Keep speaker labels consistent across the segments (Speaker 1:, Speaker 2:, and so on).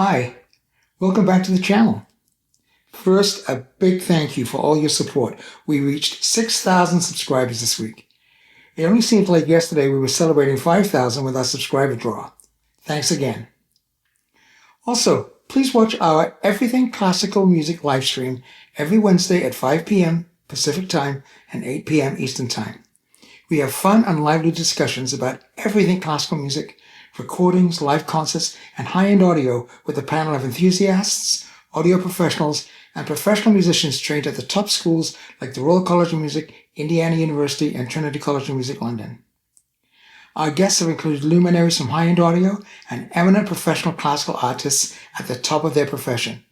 Speaker 1: Hi, welcome back to the channel. First, a big thank you for all your support. We reached 6,000 subscribers this week. It only seems like yesterday we were celebrating 5,000 with our subscriber draw. Thanks again. Also, please watch our Everything Classical Music live stream every Wednesday at 5 p.m. Pacific Time and 8 p.m. Eastern Time. We have fun and lively discussions about everything classical music, recordings, live concerts, and high-end audio with a panel of enthusiasts, audio professionals, and professional musicians trained at the top schools like the Royal College of Music, Indiana University, and Trinity College of Music, London. Our guests have included luminaries from high-end audio and eminent professional classical artists at the top of their profession.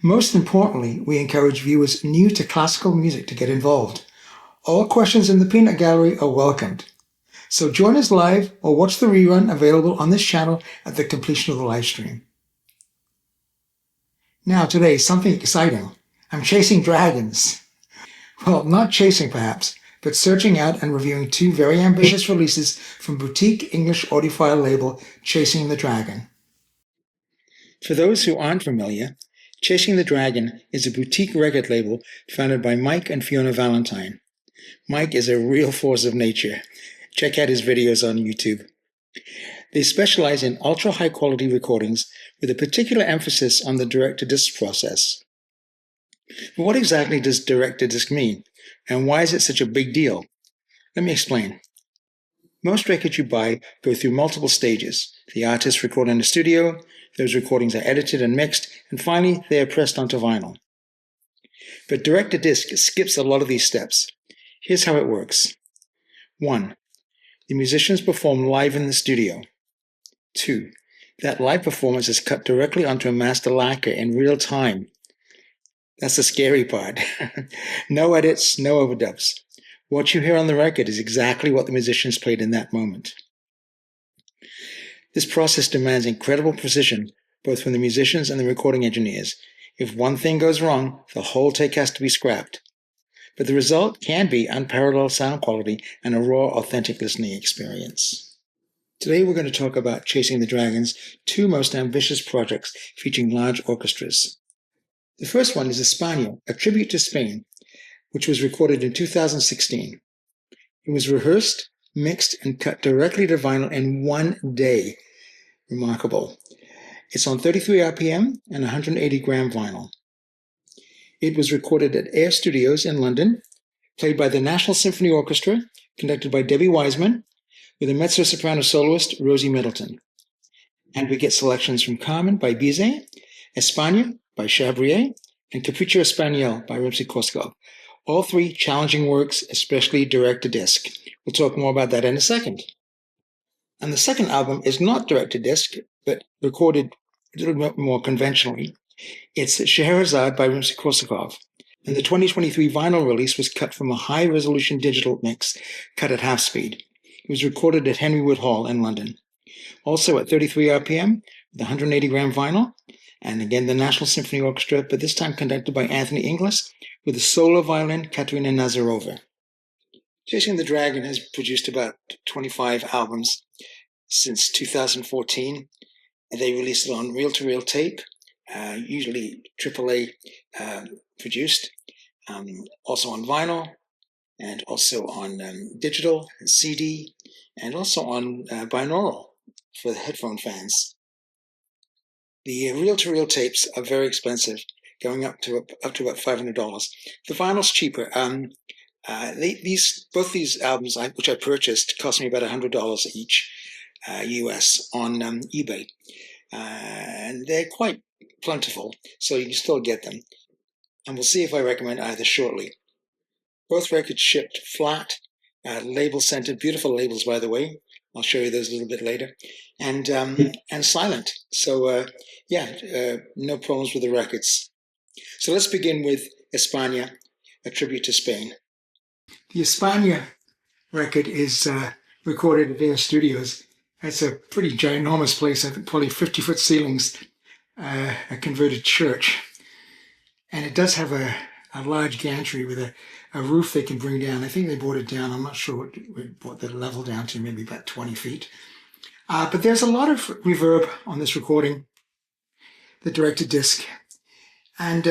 Speaker 1: Most importantly, we encourage viewers new to classical music to get involved. All questions in the peanut gallery are welcomed. So join us live or watch the rerun available on this channel at the completion of the live stream. Now today, something exciting. I'm chasing dragons. Well, not chasing perhaps, but searching out and reviewing two very ambitious releases from boutique English audiophile label Chasing the Dragon. For those who aren't familiar, Chasing the Dragon is a boutique record label founded by Mike and Fiona Valentine. Mike is a real force of nature. Check out his videos on YouTube. They specialize in ultra high quality recordings with a particular emphasis on the direct-to-disc process. But what exactly does direct-to-disc mean? And why is it such a big deal? Let me explain. Most records you buy go through multiple stages. The artists record in the studio, those recordings are edited and mixed, and finally they are pressed onto vinyl. But direct-to-disc skips a lot of these steps. Here's how it works. 1. The musicians perform live in the studio. 2. That live performance is cut directly onto a master lacquer in real time. That's the scary part. No edits, no overdubs. What you hear on the record is exactly what the musicians played in that moment. This process demands incredible precision, both from the musicians and the recording engineers. If one thing goes wrong, the whole take has to be scrapped. But the result can be unparalleled sound quality and a raw, authentic listening experience. Today we're going to talk about Chasing the Dragon's two most ambitious projects featuring large orchestras. The first one is Espana, a tribute to Spain, which was recorded in 2016. It was rehearsed, mixed, and cut directly to vinyl in one day. Remarkable. It's on 33 RPM and 180 gram vinyl. It was recorded at Air Studios in London, played by the National Symphony Orchestra, conducted by Debbie Wiseman, with a mezzo-soprano soloist, Rosie Middleton. And we get selections from Carmen by Bizet, Espana by Chabrier, and Capriccio Espagnol by Rimsky-Korsakov. All three challenging works, especially direct-to-disc. We'll talk more about that in a second. And the second album is not direct-to-disc, but recorded a little bit more conventionally. It's Scheherazade by Rimsky-Korsakov, and the 2023 vinyl release was cut from a high-resolution digital mix cut at half speed. It was recorded at Henry Wood Hall in London. Also at 33 RPM, with 180 gram vinyl, and again the National Symphony Orchestra, but this time conducted by Anthony Inglis, with a solo violin, Katerina Nazarova. Chasing the Dragon has produced about 25 albums since 2014, and they released it on reel-to-reel tape, usually AAA produced, also on vinyl, and also on digital and CD, and also on binaural for the headphone fans. The reel-to-reel tapes are very expensive, going up to about $500. The vinyl's cheaper. Both these albums, which I purchased, cost me about $100 each, US, on eBay. And they're quite plentiful, so you can still get them. And we'll see if I recommend either shortly. Both records shipped flat, label-scented, beautiful labels, by the way. I'll show you those a little bit later. And silent. So, no problems with the records. So let's begin with Espana, a tribute to Spain. The Espana record is recorded at Air Studios. It's a pretty ginormous place, I think probably 50-foot ceilings, a converted church. And it does have a large gantry with a roof they can bring down. I think they brought it down. I'm not sure what the level down to, maybe about 20 feet. But there's a lot of reverb on this recording. the directed disc. And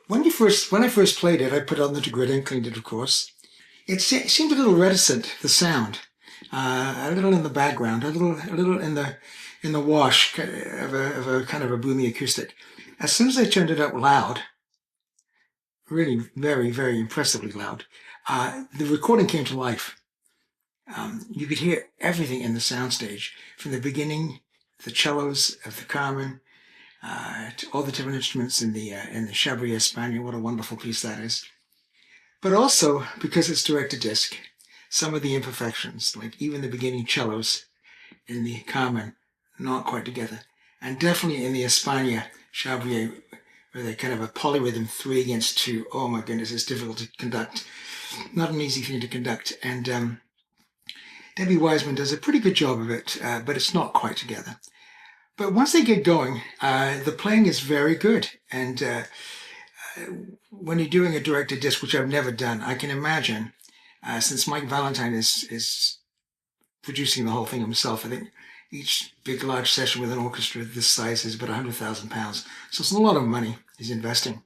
Speaker 1: when I first played it, I put it on the Degritter and cleaned it, of course. It seemed a little reticent, the sound, a little in the background, a little in the wash of a kind of a boomy acoustic. As soon as I turned it up loud, really very, very impressively loud, the recording came to life. You could hear everything in the soundstage, from the beginning, the cellos of the Carmen, to all the different instruments in the Chabrier Espana. What a wonderful piece that is. But also, because it's directed disc, some of the imperfections, like even the beginning cellos in the Carmen, not quite together. And definitely in the Espana Chabrier, where they're kind of a polyrhythm 3 against 2. Oh my goodness, it's difficult to conduct. Not an easy thing to conduct. And Debbie Wiseman does a pretty good job of it, but it's not quite together. But once they get going, the playing is very good. And when you're doing a directed disc, which I've never done, I can imagine, since Mike Valentine is producing the whole thing himself, I think each big, large session with an orchestra this size is about £100,000. So it's a lot of money he's investing.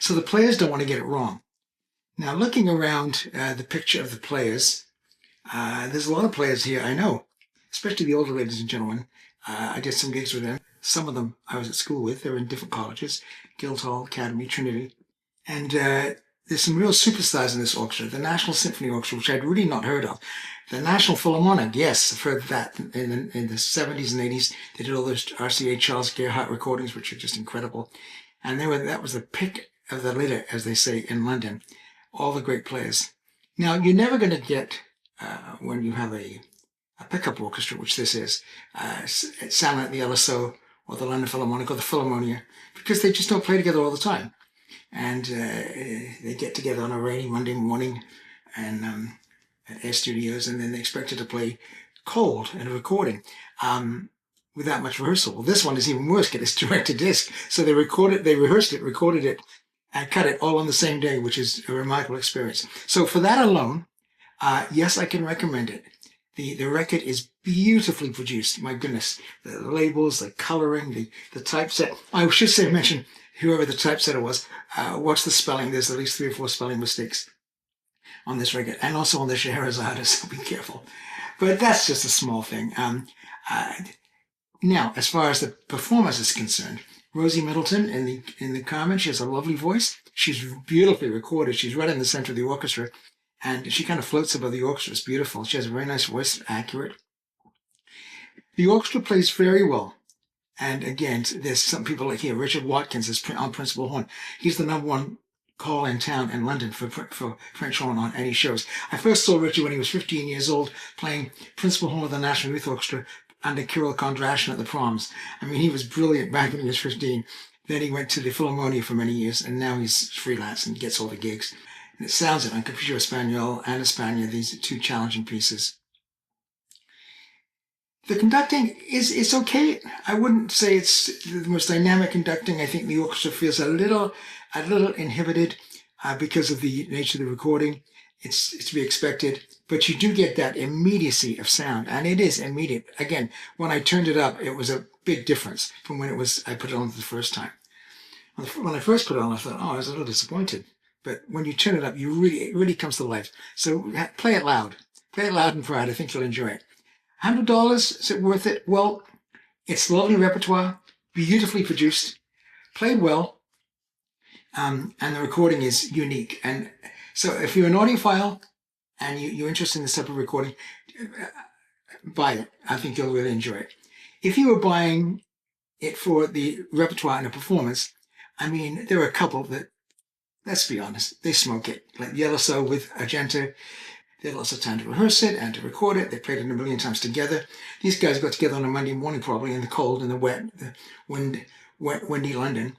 Speaker 1: So the players don't want to get it wrong. Now, looking around the picture of the players, there's a lot of players here I know, especially the older ladies and gentlemen. I did some gigs with them. Some of them I was at school with. They're in different colleges, Guildhall, Academy, Trinity. And there's some real superstars in this orchestra. The National Symphony Orchestra, which I'd really not heard of. The National Philharmonic, yes, I've heard that in the 70s and 80s. They did all those RCA Charles Gerhardt recordings, which are just incredible. And that was the pick of the litter, as they say in London. All the great players. Now, you're never going to get, when you have a pickup orchestra, which this is, sound like the LSO or the London Philharmonic or the Philharmonia, because they just don't play together all the time. And they get together on a rainy Monday morning and at Air Studios, and then they expected to play cold in a recording without much rehearsal. Well, this one is even worse, because it's directed disc. So they rehearsed it, recorded it, and cut it all on the same day, which is a remarkable experience. So for that alone, yes, I can recommend it. The record is beautifully produced. My goodness, the labels, the coloring, the typeset. I should mention whoever the typesetter was. Watch the spelling. There's at least 3 or 4 spelling mistakes on this record, and also on the Scheherazade, so be careful. But that's just a small thing. Now, as far as the performance is concerned, Rosie Middleton in the Carmen, she has a lovely voice. She's beautifully recorded. She's right in the center of the orchestra, and she kind of floats above the orchestra. It's beautiful. She has a very nice voice, accurate. The orchestra plays very well. And again, there's some people like here. Richard Watkins is on principal horn. He's the #1 call in town in London for French horn on any shows. I first saw Richard when he was 15 years old, playing principal horn of the National Youth Orchestra under Kirill Kondrashin at the proms. I mean, he was brilliant back when he was 15. Then he went to the Philharmonia for many years, and now he's freelance and gets all the gigs. And it sounds it on Computer Español and Espana, these 2 challenging pieces. The conducting is okay. I wouldn't say it's the most dynamic conducting. I think the orchestra feels a little inhibited because of the nature of the recording. It's to be expected, but you do get that immediacy of sound, and it is immediate. Again, when I turned it up, it was a big difference from when I put it on the first time. When I first put it on, I thought, I was a little disappointed. But when you turn it up, it really comes to life. So play it loud. Play it loud and proud. I think you'll enjoy it. $100, is it worth it? Well, it's lovely repertoire, beautifully produced, played well, and the recording is unique. And so if you're an audiophile and you're interested in this type of recording, buy it. I think you'll really enjoy it. If you were buying it for the repertoire and the performance, I mean, there are a couple that, let's be honest, they smoke it. Like Yellow Soul with Argento. They had lots of time to rehearse it and to record it. They played it a million times together. These guys got together on a Monday morning, probably in the cold and the wet, windy London,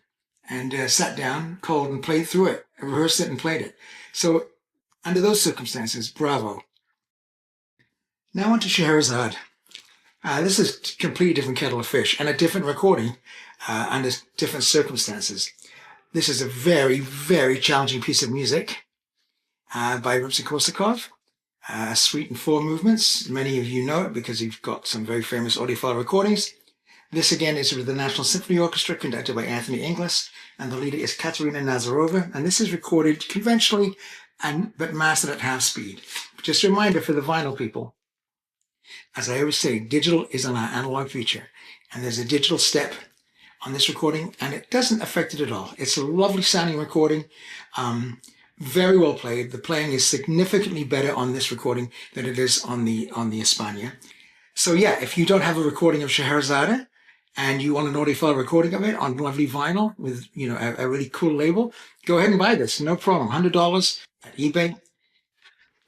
Speaker 1: and sat down cold and played through it, rehearsed it and played it. So under those circumstances, bravo. Now on to Scheherazade. This is a completely different kettle of fish and a different recording under different circumstances. This is a very, very challenging piece of music by Rimsky-Korsakov. Suite in 4 movements. Many of you know it because you've got some very famous audiophile recordings. This again is with the National Symphony Orchestra conducted by Anthony Inglis, and the leader is Katerina Nazarova, and this is recorded conventionally but mastered at half speed. Just a reminder for the vinyl people, as I always say, digital is an analog feature, and there's a digital step on this recording, and it doesn't affect it at all. It's a lovely sounding recording, very well played. The playing is significantly better on this recording than it is on the Espana. So yeah, if you don't have a recording of Scheherazade and you want an audiophile recording of it on lovely vinyl with a really cool label, go ahead and buy this, no problem. $100 at eBay.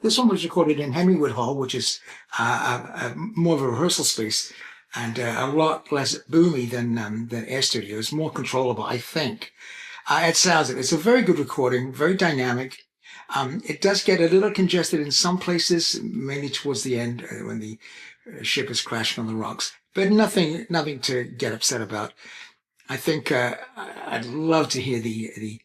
Speaker 1: This one was recorded in Henrywood Hall, which is more of a rehearsal space and a lot less boomy than Air Studio. It's more controllable, I think. It sounds it. It's a very good recording, very dynamic. It does get a little congested in some places, mainly towards the end when the ship is crashing on the rocks, but nothing to get upset about. I think I'd love to hear the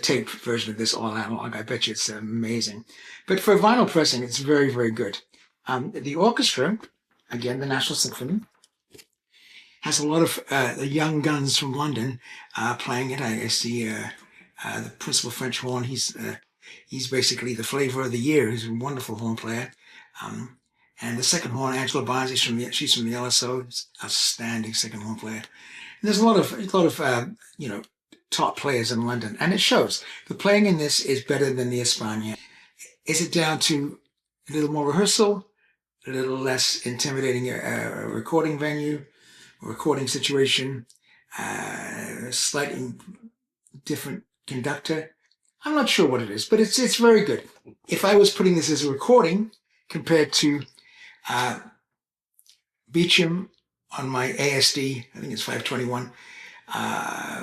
Speaker 1: tape version of this all analog. I bet you it's amazing. But for vinyl pressing, it's very, very good. The orchestra, again, the National Symphony, has a lot of the young guns from London playing it. I see the principal French horn. He's basically the flavor of the year. He's a wonderful horn player. And the second horn, Angela Barnes, she's from the LSO. Outstanding second horn player. And there's a lot of top players in London, and it shows. The playing in this is better than the Espana. Is it down to a little more rehearsal, a little less intimidating recording venue, recording situation, slightly different conductor? I'm not sure what it is, but it's very good. If I was putting this as a recording compared to Beecham on my ASD, I think it's 521,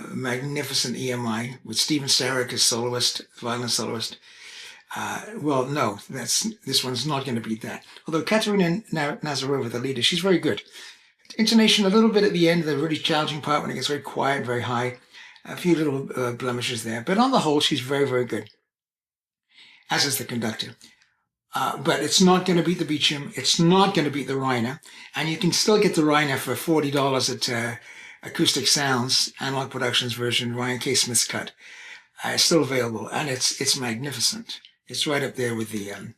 Speaker 1: magnificent EMI with Stephen Sarek as soloist, violin soloist. Well, no, this one's not going to beat that. Although Katerina Nazarova, the leader, she's very good. Intonation a little bit at the end, the really challenging part when it gets very quiet, very high. A few little blemishes there. But on the whole, she's very, very good, as is the conductor. But it's not going to beat the Beecham. It's not going to beat the Reiner. And you can still get the Reiner for $40 at Acoustic Sounds, Analog Productions version, Ryan K. Smith's cut. It's still available, and it's magnificent. It's right up there with the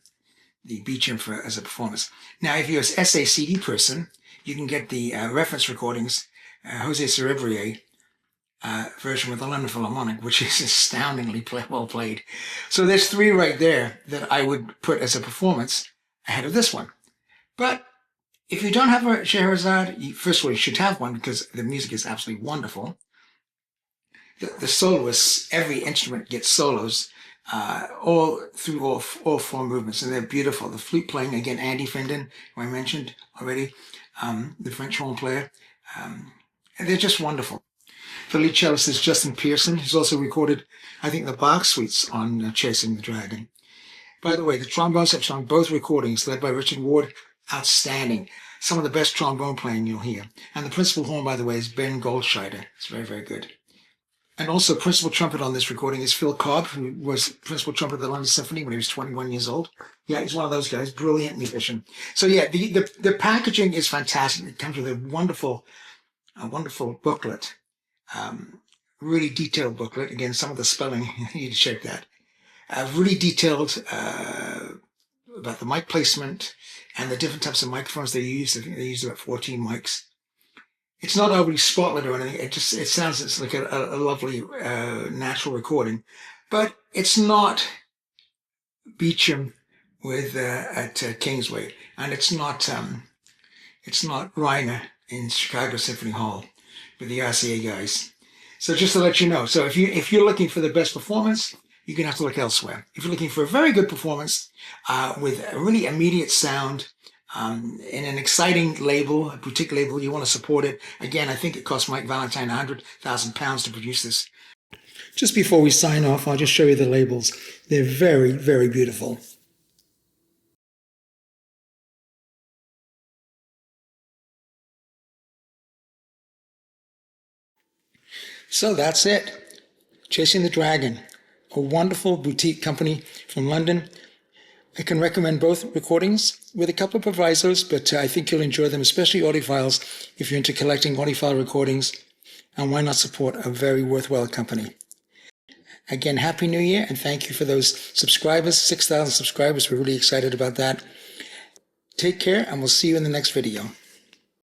Speaker 1: Beecham as a performance. Now, if you're an SACD person, you can get the reference recordings, Jose Cerebrier version with the London Philharmonic, which is astoundingly well played. So there's three right there that I would put as a performance ahead of this one. But if you don't have a Scheherazade, first of all, you should have one because the music is absolutely wonderful. The soloists, every instrument gets solos all through all four movements, and they're beautiful. The flute playing, again, Andy Findon, who I mentioned already, the French horn player, and they're just wonderful. The lead cellist is Justin Pearson. He's also recorded, I think, the Bach suites on Chasing the Dragon. By the way, the trombone section on both recordings, led by Richard Ward, outstanding. Some of the best trombone playing you'll hear. And the principal horn, by the way, is Ben Goldscheider. It's very, very good. And also principal trumpet on this recording is Phil Cobb, who was principal trumpet of the London Symphony when he was 21 years old. Yeah, he's one of those guys, brilliant musician. So yeah, the packaging is fantastic. It comes with a wonderful booklet, really detailed booklet. Again, some of the spelling, you need to check that. Really detailed about the mic placement and the different types of microphones they use. I think they use about 14 mics. It's not overly spotlit or anything. It sounds like a lovely natural recording, but it's not Beecham at Kingsway, and it's not Reiner in Chicago Symphony Hall with the RCA guys. So just to let you know, so if you're looking for the best performance, you're gonna have to look elsewhere. If you're looking for a very good performance with a really immediate sound, in an exciting label, a boutique label, you want to support it. Again, I think it cost Mike Valentine £100,000 to produce this. Just before we sign off, I'll just show you the labels. They're very, very beautiful. So that's it. Chasing the Dragon, a wonderful boutique company from London. I can recommend both recordings with a couple of provisos, but I think you'll enjoy them, especially audiophiles, if you're into collecting audiophile recordings, and why not support a very worthwhile company. Again, Happy New Year, and thank you for those subscribers, 6,000 subscribers. We're really excited about that. Take care, and we'll see you in the next video.